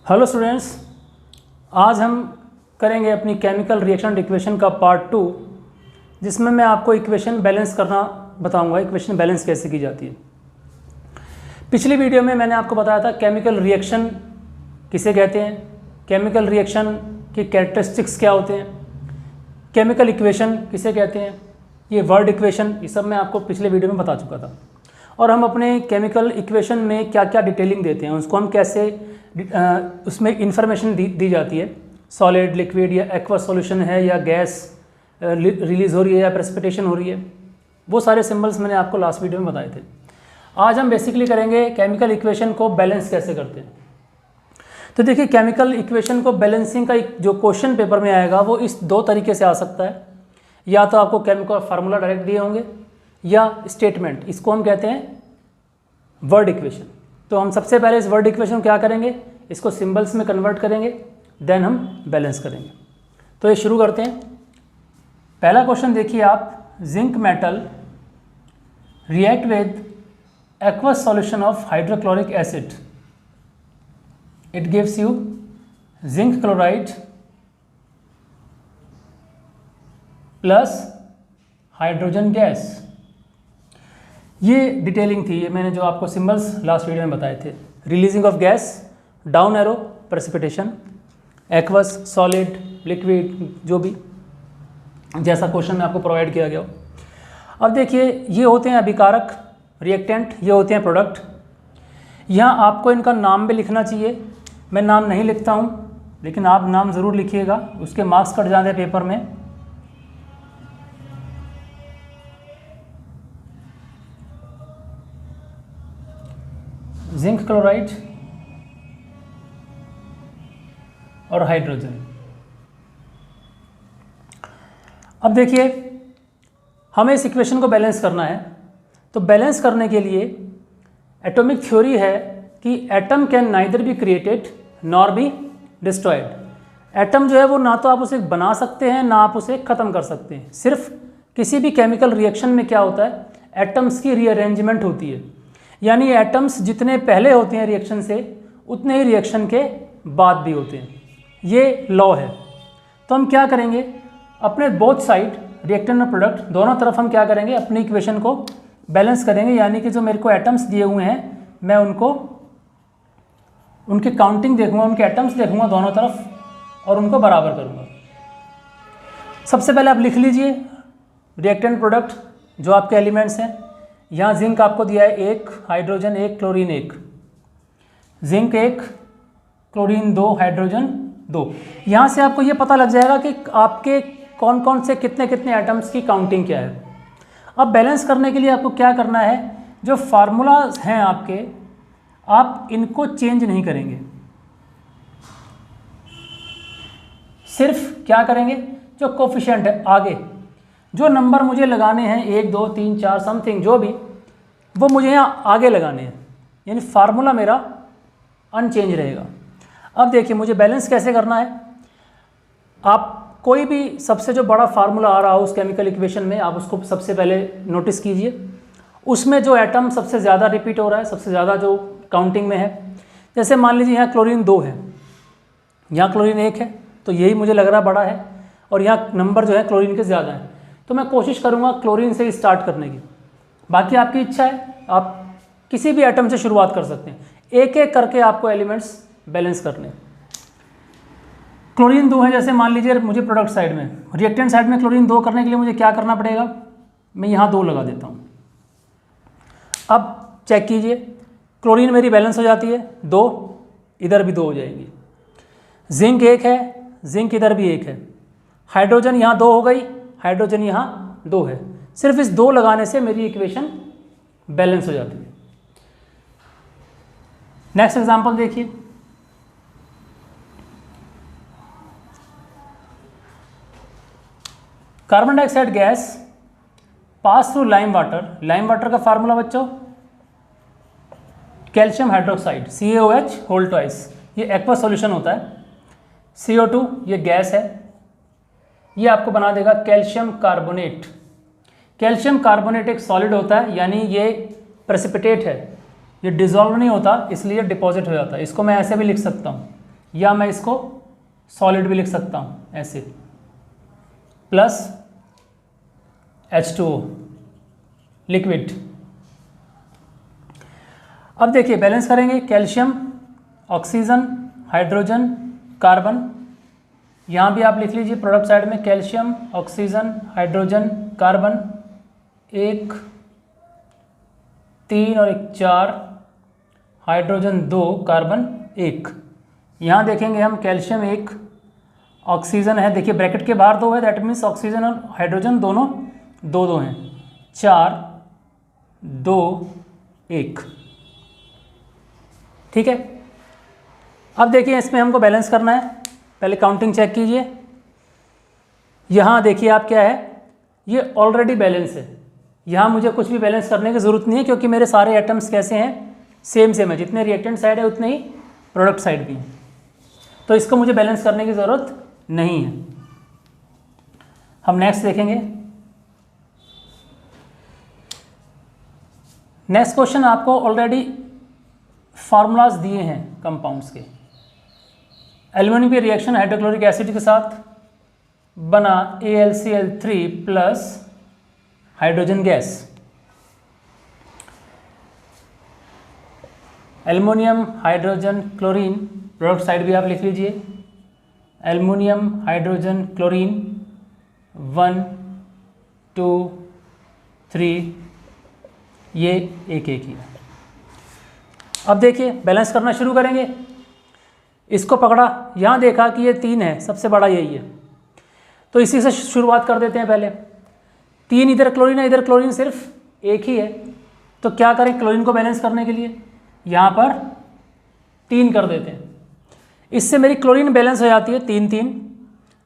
Hello students, आज हम करेंगे अपनी केमिकल रिएक्शन इक्वेशन का पार्ट 2, जिसमें मैं आपको इक्वेशन बैलेंस करना बताऊंगा। इक्वेशन बैलेंस कैसे की जाती है। पिछली वीडियो में मैंने आपको बताया था केमिकल रिएक्शन किसे कहते हैं, केमिकल रिएक्शन की कैरेक्टरिस्टिक्स क्या होते हैं, केमिकल इक्वेशन किसे कहते हैं, ये वर्ड इक्वेशन, ये सब मैं आपको पिछले वीडियो में बता चुका था। और हम अपने केमिकल इक्वेशन में क्या क्या डिटेलिंग देते हैं, उसको हम कैसे उसमें इंफॉर्मेशन दी जाती है, सॉलिड, लिक्विड या एक्वस सॉल्यूशन है या गैस रिलीज़ हो रही है या प्रेसिपिटेशन हो रही है, वो सारे सिंबल्स मैंने आपको लास्ट वीडियो में बताए थे। आज हम बेसिकली करेंगे केमिकल इक्वेशन को बैलेंस कैसे करते हैं। तो देखिए, केमिकल इक्वेशन को बैलेंसिंग का जो क्वेश्चन पेपर में आएगा वो इस दो तरीके से आ सकता है। या तो आपको केमिकल फार्मूला डायरेक्ट दिए होंगे या स्टेटमेंट, इसको हम कहते हैं वर्ड इक्वेशन। तो हम सबसे पहले इस वर्ड इक्वेशन को क्या करेंगे, इसको सिंबल्स में कन्वर्ट करेंगे, देन हम बैलेंस करेंगे। तो ये शुरू करते हैं। पहला क्वेश्चन देखिए आप, zinc metal react with aqueous solution of hydrochloric acid, it gives you zinc chloride plus hydrogen gas. ये डिटेलिंग थी, ये मैंने जो आपको सिंबल्स लास्ट वीडियो में बताए थे। Releasing of gas, down arrow precipitation, aqueous, solid, liquid, जो भी जैसा क्वेश्चन में आपको प्रोवाइड किया गया हो। अब देखिए, ये होते हैं अभिकारक रिएक्टेंट, ये होते हैं प्रोडक्ट। यहाँ आपको इनका नाम भी लिखना चाहिए। मैं नाम नहीं लिखता हूँ, लेकिन आप नाम ज़रूर लिखिएगा, उसके मार्क्स कट जाते हैं पेपर में। जिंक क्लोराइड और हाइड्रोजन। अब देखिए, हमें इस इक्वेशन को बैलेंस करना है। तो बैलेंस करने के लिए एटॉमिक थ्योरी है कि atom can neither be created nor be destroyed. Atom जो है वो ना तो आप उसे बना सकते हैं ना आप उसे ख़त्म कर सकते हैं। सिर्फ किसी भी केमिकल रिएक्शन में क्या होता है, एटम्स की रीअरेंजमेंट होती है। यानी एटम्स जितने पहले होते हैं रिएक्शन से, उतने ही रिएक्शन के बाद भी होते हैं। ये लॉ है। तो हम क्या करेंगे, अपने बोथ साइड रिएक्टेंट और प्रोडक्ट दोनों तरफ हम क्या करेंगे, अपनी इक्वेशन को बैलेंस करेंगे। यानी कि जो मेरे को एटम्स दिए हुए हैं, मैं उनकी काउंटिंग देखूंगा, उनके एटम्स देखूंगा दोनों तरफ और उनको बराबर करूंगा। सबसे पहले आप लिख लीजिए रिएक्टेंट प्रोडक्ट जो आपके एलिमेंट्स हैं। यहाँ जिंक आपको दिया है 1, hydrogen 1, chlorine 1, zinc 1, chlorine 2, hydrogen 2। यहाँ से आपको ये पता लग जाएगा कि आपके कौन कौन से कितने कितने एटम्स की काउंटिंग क्या है। अब बैलेंस करने के लिए आपको क्या करना है, जो फार्मूलाज हैं आपके, आप इनको चेंज नहीं करेंगे। सिर्फ क्या करेंगे, जो कोफिशिएंट है आगे, जो नंबर मुझे लगाने हैं 1, 2, 3, 4 समथिंग जो भी, वो मुझे यहाँ आगे लगाने हैं। यानी फार्मूला मेरा अनचेंज रहेगा। अब देखिए, मुझे बैलेंस कैसे करना है। आप कोई भी सबसे जो बड़ा फार्मूला आ रहा हो उस केमिकल इक्वेशन में, आप उसको सबसे पहले नोटिस कीजिए। उसमें जो एटम सबसे ज़्यादा रिपीट हो रहा है, सबसे ज़्यादा जो काउंटिंग में है, जैसे मान लीजिए यहाँ क्लोरीन 2 है, यहाँ क्लोरीन 1 है, तो यही मुझे लग रहा बड़ा है, और यहाँ नंबर जो है क्लोरीन के ज़्यादा है। तो मैं कोशिश करूँगा क्लोरीन से ही स्टार्ट करने की। बाकी आपकी इच्छा है, आप किसी भी एटम से शुरुआत कर सकते हैं। एक एक करके आपको एलिमेंट्स बैलेंस करने। क्लोरीन 2 है, जैसे मान लीजिए मुझे प्रोडक्ट साइड में, रिएक्टेंट साइड में क्लोरीन 2 करने के लिए मुझे क्या करना पड़ेगा, मैं यहाँ 2 लगा देता हूँ। अब चेक कीजिए, क्लोरीन मेरी बैलेंस हो जाती है 2, इधर भी 2 हो जाएंगी। जिंक 1 है, जिंक इधर भी 1 है। हाइड्रोजन यहाँ 2 हो गई, हाइड्रोजन यहाँ 2 है। सिर्फ इस 2 लगाने से मेरी इक्वेशन बैलेंस हो जाती है। नेक्स्ट एग्जांपल देखिए, carbon dioxide gas pass through lime water. Lime water का फार्मूला बच्चों, calcium hydroxide CaOH whole twice, ये एक्वस सॉल्यूशन होता है। CO2 ये गैस है, ये आपको बना देगा कैल्शियम कार्बोनेट। कैल्शियम कार्बोनेट एक सॉलिड होता है, यानी ये प्रेसिपिटेट है, ये डिजॉल्व नहीं होता, इसलिए डिपॉजिट हो जाता है। इसको मैं ऐसे भी लिख सकता हूँ, या मैं इसको सॉलिड भी लिख सकता हूँ ऐसे, प्लस H2O लिक्विड। अब देखिए बैलेंस करेंगे, कैल्शियम, ऑक्सीजन, हाइड्रोजन, कार्बन। यहाँ भी आप लिख लीजिए प्रोडक्ट साइड में कैल्शियम, ऑक्सीजन, हाइड्रोजन, कार्बन, 1 3 और 1 4, हाइड्रोजन 2, कार्बन 1। यहाँ देखेंगे हम कैल्शियम 1, ऑक्सीजन है, देखिए ब्रैकेट के बाहर 2 है, दैट मीन्स ऑक्सीजन और हाइड्रोजन दोनों 2 हैं, 4 2 1। ठीक है। अब देखिए इसमें हमको बैलेंस करना है, पहले काउंटिंग चेक कीजिए। यहाँ देखिए आप क्या है, ये ऑलरेडी बैलेंस है, यहाँ मुझे कुछ भी बैलेंस करने की ज़रूरत नहीं है क्योंकि मेरे सारे एटम्स कैसे हैं, सेम है, जितने रिएक्टेंट साइड है उतने ही प्रोडक्ट साइड भी हैं, तो इसको मुझे बैलेंस करने की ज़रूरत नहीं है। हम नेक्स्ट देखेंगे। नेक्स्ट क्वेश्चन आपको ऑलरेडी फार्मूलाज दिए हैं कंपाउंड्स के। एल्युमिनियम की रिएक्शन हाइड्रोक्लोरिक एसिड के साथ बना AlCl3 plus hydrogen gas. Aluminium, hydrogen, chlorine, product side भी आप लिख लीजिए, एल्युमिनियम, हाइड्रोजन, क्लोरीन 1 2 3, ये एक ही है। अब देखिए बैलेंस करना शुरू करेंगे। इसको पकड़ा, यहाँ देखा कि ये 3 है, सबसे बड़ा यही है, तो इसी से शुरुआत कर देते हैं। पहले 3 इधर क्लोरीन है, इधर क्लोरीन सिर्फ एक ही है, तो क्या करें क्लोरीन को बैलेंस करने के लिए यहाँ पर 3 कर देते हैं। इससे मेरी क्लोरीन बैलेंस हो जाती है 3 3,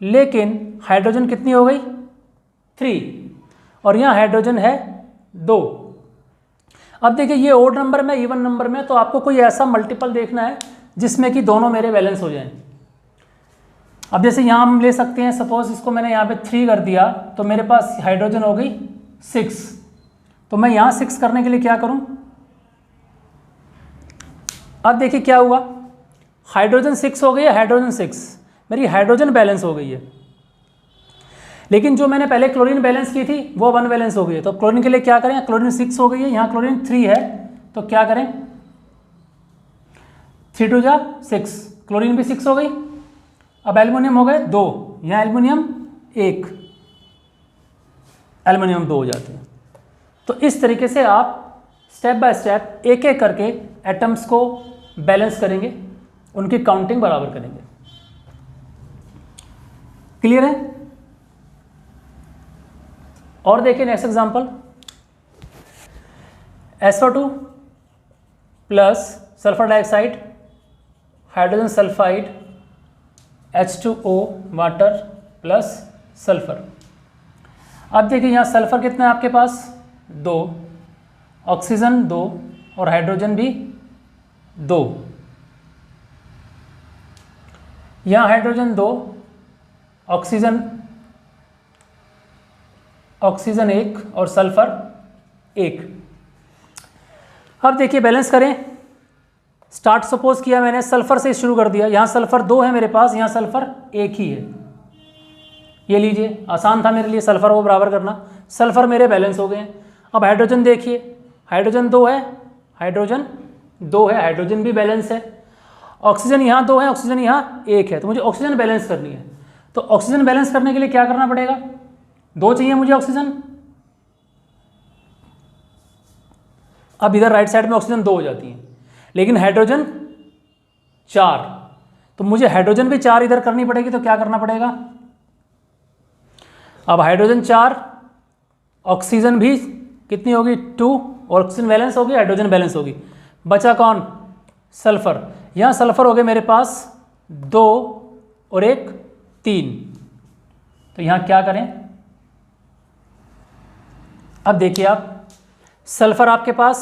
लेकिन हाइड्रोजन कितनी हो गई 3, और यहाँ हाइड्रोजन है 2। अब देखिए ये ओड नंबर में, इवन नंबर में, तो आपको कोई ऐसा मल्टीपल देखना है जिसमें कि दोनों मेरे बैलेंस हो जाएं। अब जैसे यहाँ हम ले सकते हैं, सपोज इसको मैंने यहाँ पे 3 कर दिया, तो मेरे पास हाइड्रोजन हो गई 6, तो मैं यहाँ 6 करने के लिए क्या करूँ। अब देखिए क्या हुआ, हाइड्रोजन 6 हो गई है, हाइड्रोजन 6, मेरी हाइड्रोजन बैलेंस हो गई है, लेकिन जो मैंने पहले क्लोरीन बैलेंस की थी वो अनबैलेंस हो गई है। तो क्लोरीन के लिए क्या करें, क्लोरीन 6 हो गई है, यहाँ क्लोरीन 3 है, तो क्या करें 3 2 जा 6, क्लोरीन भी 6 हो गई। अब एल्युमिनियम हो गए 2, यहाँ एल्युमिनियम 1, एल्युमिनियम 2 हो जाते हैं। तो इस तरीके से आप स्टेप बाय स्टेप एक एक करके एटम्स को बैलेंस करेंगे, उनकी काउंटिंग बराबर करेंगे। क्लियर है। और देखिए next example, SO2 plus sulphur dioxide, hydrogen sulphide, H2O water plus sulphur. अब देखिए यहाँ सल्फर कितना है आपके पास 2, ऑक्सीजन 2 और हाइड्रोजन भी 2। यहाँ हाइड्रोजन 2, ऑक्सीजन 1 और सल्फर 1। अब देखिए बैलेंस करें, स्टार्ट सपोज किया मैंने, सल्फर से शुरू कर दिया, यहाँ सल्फर 2 है मेरे पास, यहाँ सल्फर 1 ही है। ये लीजिए, आसान था मेरे लिए सल्फर को बराबर करना, सल्फर मेरे बैलेंस हो गए हैं। अब हाइड्रोजन देखिए, हाइड्रोजन 2 है, हाइड्रोजन 2 है, हाइड्रोजन भी बैलेंस है। ऑक्सीजन यहाँ 2 है, ऑक्सीजन यहाँ 1 है, तो मुझे ऑक्सीजन बैलेंस करनी है। तो ऑक्सीजन बैलेंस करने के लिए क्या करना पड़ेगा, 2 चाहिए मुझे ऑक्सीजन। अब इधर राइट साइड में ऑक्सीजन 2 हो जाती है, लेकिन हाइड्रोजन 4, तो मुझे हाइड्रोजन भी 4 इधर करनी पड़ेगी, तो क्या करना पड़ेगा। अब हाइड्रोजन 4, ऑक्सीजन भी कितनी होगी 2, और ऑक्सीजन बैलेंस होगी, हाइड्रोजन बैलेंस होगी, बचा कौन सल्फर। यहाँ सल्फर हो गए मेरे पास 2 और 1 3, तो यहाँ क्या करें। अब देखिए आप, सल्फर आपके पास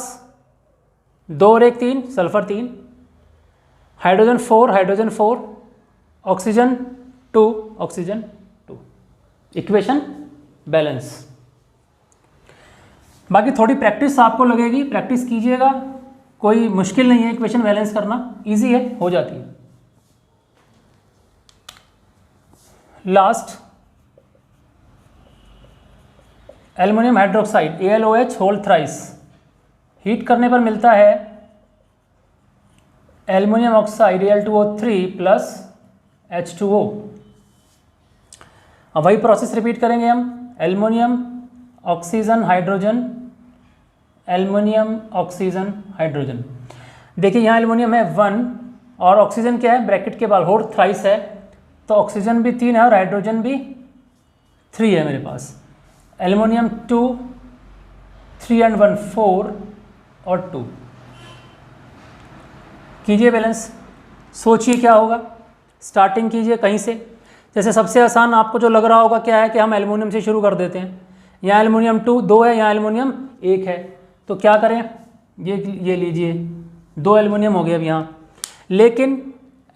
2 और 1 3, sulphur 3, hydrogen 4, oxygen 2, oxygen 2, equation balance. बाकी थोड़ी प्रैक्टिस आपको लगेगी, प्रैक्टिस कीजिएगा, कोई मुश्किल नहीं है, इक्वेशन बैलेंस करना इजी है, हो जाती है। Last aluminium hydroxide AlOH whole thrice heat करने पर मिलता है aluminium oxide Al2O3 plus H2O। अब वही प्रोसेस रिपीट करेंगे हम, aluminium oxygen hydrogen, aluminium oxygen hydrogen. देखिए यहाँ एल्युमिनियम है 1 और ऑक्सीजन क्या है, ब्रैकेट के बाद होल थ्राइस है, तो ऑक्सीजन भी 3 है और हाइड्रोजन भी 3 है मेरे पास। एल्युमिनियम 2, 3 and 1 4 और 2। कीजिए बैलेंस, सोचिए क्या होगा, स्टार्टिंग कीजिए कहीं से। जैसे सबसे आसान आपको जो लग रहा होगा क्या है कि हम एल्युमिनियम से शुरू कर देते हैं। यहाँ एल्युमिनियम 2 है, यहाँ एल्युमिनियम 1 है, तो क्या करें, ये लीजिए 2 एल्युमिनियम हो गया अब यहाँ। लेकिन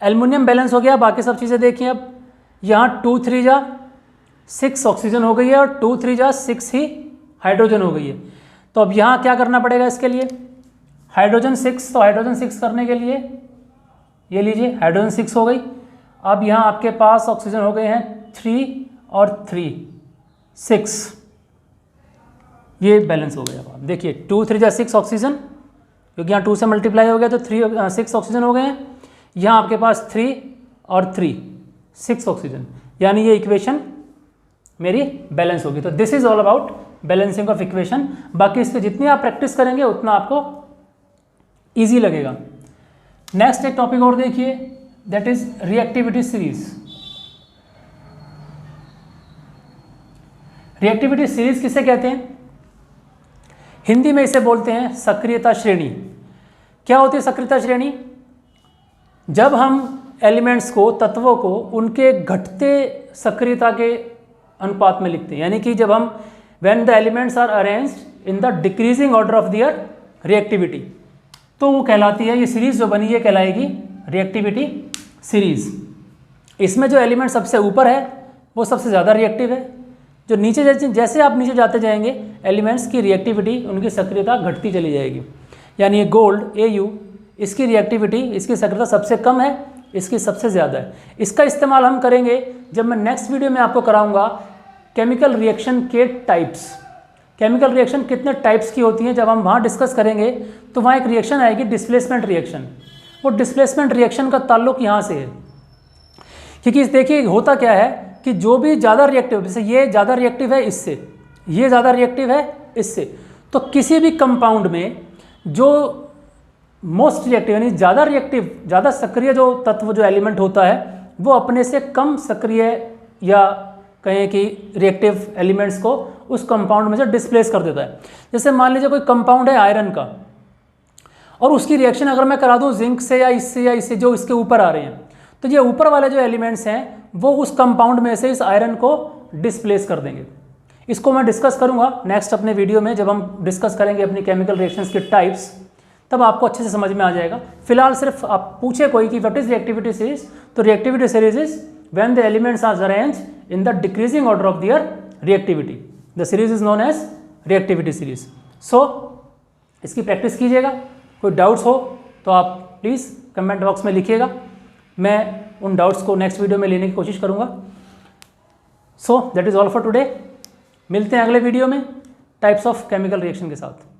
एल्युमिनियम बैलेंस हो गया, बाकी सब चीज़ें देखिए। अब यहाँ 2 3 जा 6 ऑक्सीजन हो गई है और 2 3 जा 6 ही हाइड्रोजन हो गई है। तो अब यहाँ क्या करना पड़ेगा इसके लिए, हाइड्रोजन 6, तो हाइड्रोजन 6 करने के लिए ये लीजिए हाइड्रोजन 6 हो गई। अब यहाँ आपके पास ऑक्सीजन हो गए हैं 3 और 3 6, ये बैलेंस हो गया। अब आप देखिए 2 3 जा 6 ऑक्सीजन, क्योंकि यहाँ 2 से मल्टीप्लाई हो गया तो 6 ऑक्सीजन हो गए हैं। यहाँ आपके पास 3 और 3 6 ऑक्सीजन, यानी ये इक्वेशन मेरी बैलेंस होगी। तो this is all about balancing of equation. बाकी इस पर जितनी आप प्रैक्टिस करेंगे उतना आपको ईजी लगेगा। नेक्स्ट एक टॉपिक और देखिए, that is reactivity series. Reactivity series किसे कहते हैं, हिंदी में इसे बोलते हैं सक्रियता श्रेणी। क्या होती है सक्रियता श्रेणी, जब हम एलिमेंट्स को, तत्वों को उनके घटते सक्रियता के अनुपात में लिखते हैं, यानी कि जब हम when the elements are arranged in the decreasing order of their reactivity, तो वो कहलाती है, ये सीरीज जो बनी है कहलाएगी रिएक्टिविटी सीरीज। इसमें जो एलिमेंट सबसे ऊपर है वो सबसे ज़्यादा रिएक्टिव है, जो नीचे जैसे आप नीचे जाते जाएंगे एलिमेंट्स की रिएक्टिविटी, उनकी सक्रियता घटती चली जाएगी। यानी ये गोल्ड Au, इसकी रिएक्टिविटी, इसकी सक्रियता सबसे कम है, इसकी सबसे ज़्यादा है। इसका इस्तेमाल हम करेंगे जब मैं नेक्स्ट वीडियो में आपको कराऊंगा केमिकल रिएक्शन के टाइप्स। केमिकल रिएक्शन कितने टाइप्स की होती हैं, जब हम वहाँ डिस्कस करेंगे तो वहाँ एक रिएक्शन आएगी डिस्प्लेसमेंट रिएक्शन। वो डिस्प्लेसमेंट रिएक्शन का ताल्लुक यहाँ से है, क्योंकि देखिए होता क्या है कि जो भी ज़्यादा रिएक्टिव, जैसे ये ज़्यादा रिएक्टिव है इससे, ये ज़्यादा रिएक्टिव है इससे, तो किसी भी कंपाउंड में जो मोस्ट रिएक्टिव यानी ज़्यादा रिएक्टिव, ज़्यादा सक्रिय जो तत्व, जो एलिमेंट होता है, वो अपने से कम सक्रिय या कहें कि रिएक्टिव एलिमेंट्स को उस कंपाउंड में से डिस्प्लेस कर देता है। जैसे मान लीजिए कोई कंपाउंड है आयरन का, और उसकी रिएक्शन अगर मैं करा दूँ जिंक से या इससे जो इसके ऊपर आ रहे हैं, तो ये ऊपर वाले जो एलिमेंट्स हैं वो उस कंपाउंड में से इस आयरन को डिस्प्लेस कर देंगे। इसको मैं डिस्कस करूंगा नेक्स्ट अपने वीडियो में, जब हम डिस्कस करेंगे अपनी केमिकल रिएक्शंस के टाइप्स, तब आपको अच्छे से समझ में आ जाएगा। फिलहाल सिर्फ आप पूछे कोई कि व्हाट इज रिएक्टिविटी सीरीज, तो reactivity series is when the elements are arranged in the decreasing order of their reactivity, the series is known as reactivity series. So इसकी प्रैक्टिस कीजिएगा। कोई डाउट्स हो तो आप प्लीज़ कमेंट बॉक्स में लिखिएगा, मैं उन डाउट्स को नेक्स्ट वीडियो में लेने की कोशिश करूँगा। So that is all for today. मिलते हैं अगले वीडियो में टाइप्स ऑफ केमिकल रिएक्शन के साथ।